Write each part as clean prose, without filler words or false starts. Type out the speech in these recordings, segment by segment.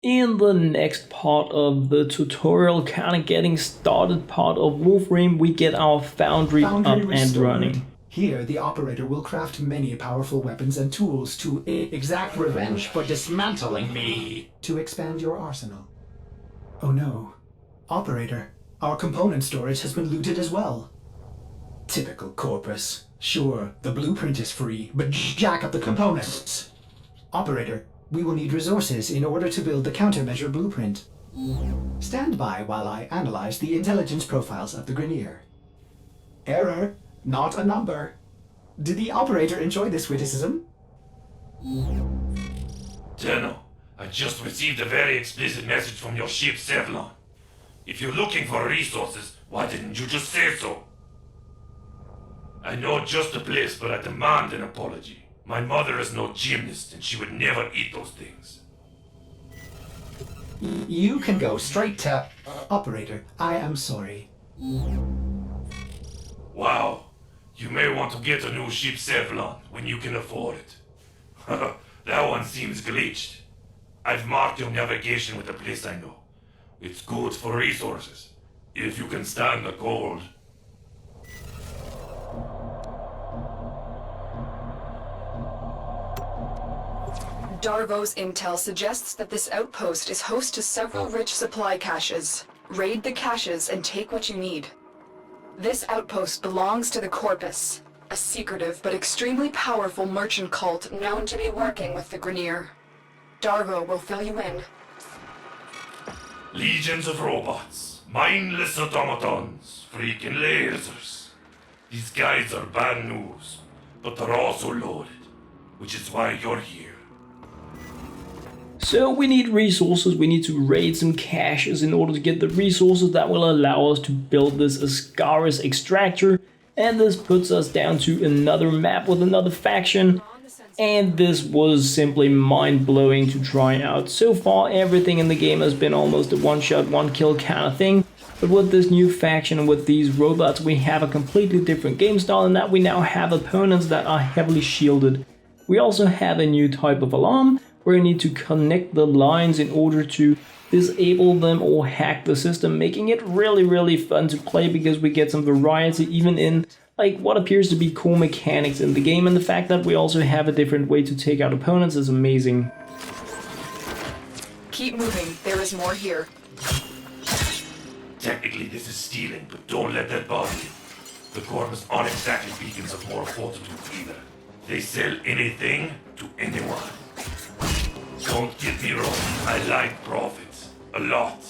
In the next part of the tutorial, kind of getting started part of Warframe, we get our foundry up and running. Here, the operator will craft many powerful weapons and tools to exact revenge for dismantling me. To expand your arsenal. Oh no. Operator, our component storage has been looted as well. Typical Corpus. Sure, the blueprint is free, but jack up the components. Operator, we will need resources in order to build the countermeasure blueprint. Stand by while I analyze the intelligence profiles of the Grenier. Error, not a number. Did the operator enjoy this witticism? Tenno, I just received a very explicit message from your ship, Sevlon. If you're looking for resources, why didn't you just say so? I know just the place, but I demand an apology. My mother is no gymnast, and she would never eat those things. You can go straight to... Operator, I am sorry. Wow, you may want to get a new ship, Sevlon, when you can afford it. That one seems glitched. I've marked your navigation with a place I know. It's good for resources, if you can stand the cold. Darvo's intel suggests that this outpost is host to several rich supply caches. Raid the caches and take what you need. This outpost belongs to the Corpus, a secretive but extremely powerful merchant cult known to be working with the Grenier. Darvo will fill you in. Legions of robots, mindless automatons, freaking lasers. These guys are bad news, but they're also loaded, which is why you're here. So we need resources, we need to raid some caches in order to get the resources that will allow us to build this Ascaris extractor. And this puts us down to another map with another faction. And this was simply mind-blowing to try out. So far everything in the game has been almost a one-shot, one-kill kind of thing. But with this new faction and with these robots we have a completely different game style in that we now have opponents that are heavily shielded. We also have a new type of alarm, where you need to connect the lines in order to disable them or hack the system, making it really fun to play because we get some variety even in like what appears to be cool mechanics in the game, and the fact that we also have a different way to take out opponents is amazing. Keep moving, there is more here. Technically this is stealing, but don't let that bother you. The Corpus aren't exactly beacons of moral fortitude either. They sell anything to anyone. Don't get me wrong, I like profits. A lot.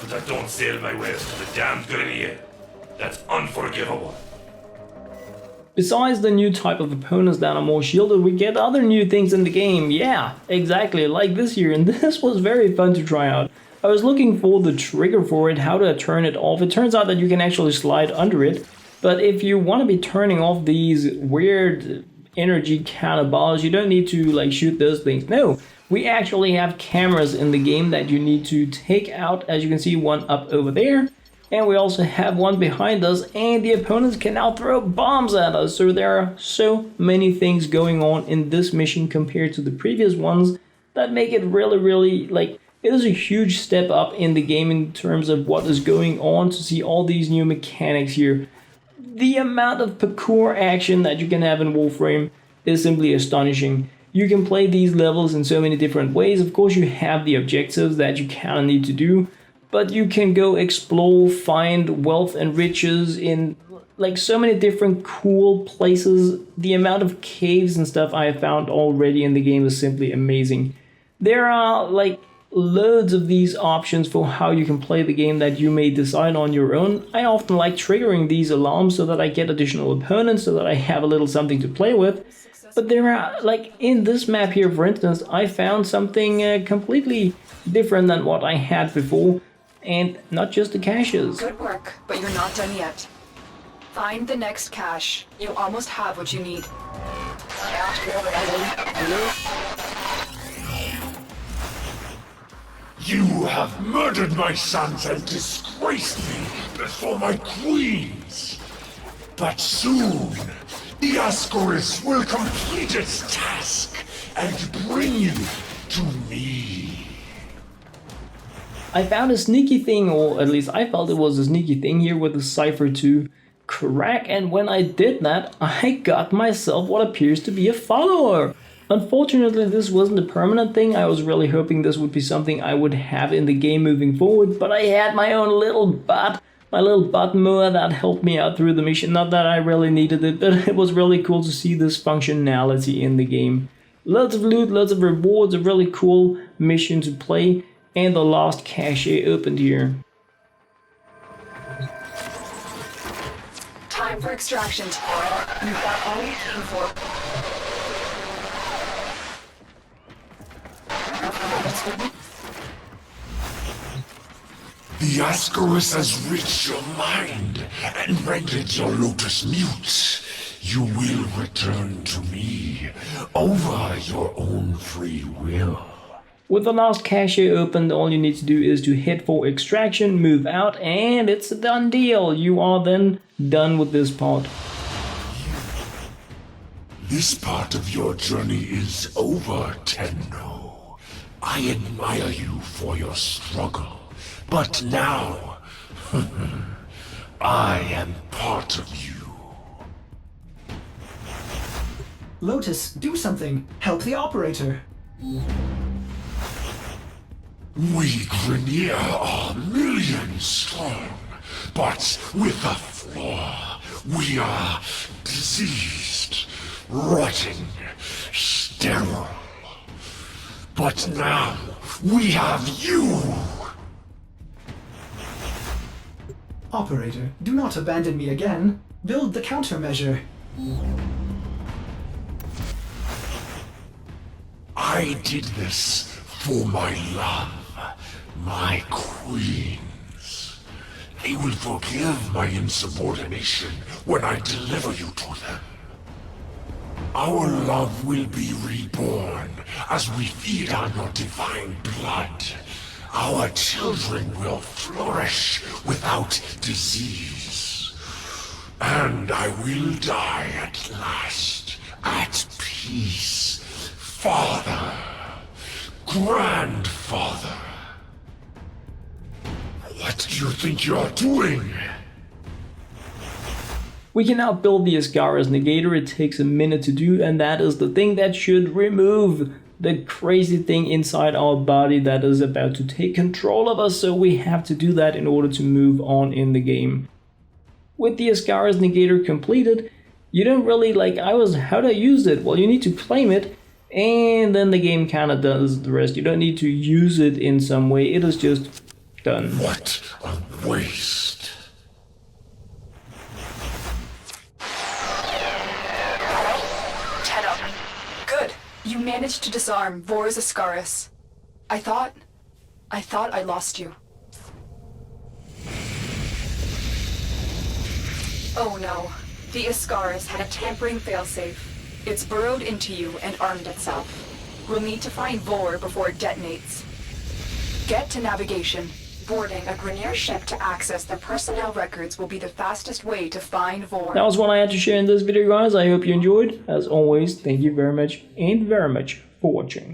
But I don't sell my wares to the damned Grenier. That's unforgivable. Besides the new type of opponents that are more shielded, we get other new things in the game. Yeah, exactly, like this here, and this was very fun to try out. I was looking for the trigger for it, how to turn it off. It turns out that you can actually slide under it, but if you want to be turning off these weird energy counterballs, you don't need to like shoot those things. No, we actually have cameras in the game that you need to take out. As you can see, one up over there, and we also have one behind us, and the opponents can now throw bombs at us. So there are so many things going on in this mission compared to the previous ones that make it really like, it is a huge step up in the game in terms of what is going on to see all these new mechanics here. The amount of parkour action that you can have in Warframe is simply astonishing. You can play these levels in so many different ways. Of course you have the objectives that you kind of need to do, but you can go explore, find wealth and riches in like so many different cool places. The amount of caves and stuff I have found already in the game is simply amazing. There are like loads of these options for how you can play the game that you may decide on your own. I often like triggering these alarms so that I get additional opponents, so that I have a little something to play with. But there are, like in this map here for instance, I found something completely different than what I had before, and not just the caches. Good work, but you're not done yet. Find the next cache. You almost have what you need. You have murdered my sons and disgraced me before my queens. But soon, the Ascaris will complete its task and bring you to me. I found a sneaky thing, or at least I felt it was a sneaky thing here with the cipher to crack, and when I did that, I got myself what appears to be a follower. Unfortunately, this wasn't a permanent thing. I was really hoping this would be something I would have in the game moving forward, but I had my own little bot, my little bot mower that helped me out through the mission. Not that I really needed it, but it was really cool to see this functionality in the game. Lots of loot, lots of rewards, a really cool mission to play, and the last cache opened here. Time for extraction, Tara. You've got all you came for. The Ascaris has reached your mind and rendered your lotus mute. You will return to me over your own free will. With the last cache opened, all you need to do is to hit for extraction, move out, and it's a done deal. You are then done with this part. This part of your journey is over, Tenno. I admire you for your struggle, but now I am part of you. Lotus, do something. Help the operator. We Grineer are millions strong, but with a flaw. We are diseased, rotting, sterile. But now we have you! Operator, do not abandon me again. Build the countermeasure. I did this for my love, my queens. They will forgive my insubordination when I deliver you to them. Our love will be reborn as we feed on your divine blood. Our children will flourish without disease. And I will die at last, at peace. Father, grandfather. What do you think you're doing? We can now build the Ascaris Negator. It takes a minute to do, and that is the thing that should remove the crazy thing inside our body that is about to take control of us, so we have to do that in order to move on in the game. With the Ascaris Negator completed, you don't really how to use it? Well, you need to claim it, and then the game kind of does the rest. You don't need to use it in some way, it is just done. What a waste. You managed to disarm Vor's Ascaris. I thought I lost you. Oh no. The Ascaris had a tampering failsafe. It's burrowed into you and armed itself. We'll need to find Vor before it detonates. Get to navigation. Boarding a Grineer ship to access the personnel records will be the fastest way to find Vor. That was what I had to share in this video, guys. I hope you enjoyed. As always, thank you very much and very much for watching.